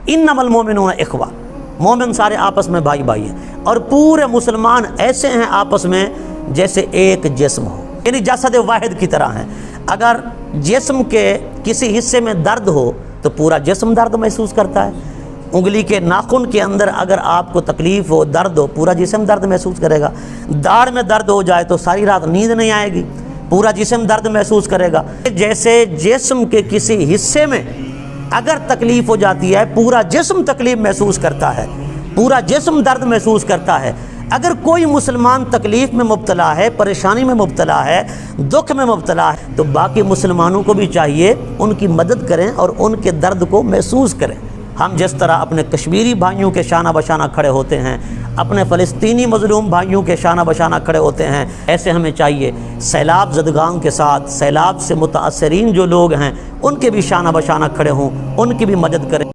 इन्नमल मोमिनून इख्वा, मोमिन सारे आपस में भाई भाई हैं। और पूरे मुसलमान ऐसे हैं आपस में जैसे एक जिस्म हो, यानी जसद वाहिद की तरह हैं। अगर जिस्म के किसी हिस्से में दर्द हो तो पूरा जिस्म दर्द महसूस करता है। उंगली के नाखून के अंदर अगर आपको तकलीफ़ हो, दर्द हो, पूरा जिस्म दर्द महसूस करेगा। दाढ़ में दर्द हो जाए तो सारी रात नींद नहीं आएगी, पूरा जिस्म दर्द महसूस करेगा। जैसे जिस्म के किसी हिस्से में अगर तकलीफ़ हो जाती है, पूरा जिस्म तकलीफ़ महसूस करता है, पूरा जिस्म दर्द महसूस करता है। अगर कोई मुसलमान तकलीफ़ में मुब्तला है, परेशानी में मुब्तला है, दुख में मुब्तला है, तो बाकी मुसलमानों को भी चाहिए उनकी मदद करें और उनके दर्द को महसूस करें। हम जिस तरह अपने कश्मीरी भाइयों के शाना बशाना खड़े होते हैं, अपने फ़लस्तीनी मज़लूम भाइयों के शाना बशाना खड़े होते हैं, ऐसे हमें चाहिए सैलाब ज़दगान के साथ सैलाब से मुतासरीन जो लोग हैं उनके भी शाना बशाना खड़े हों, उनकी भी मदद करें।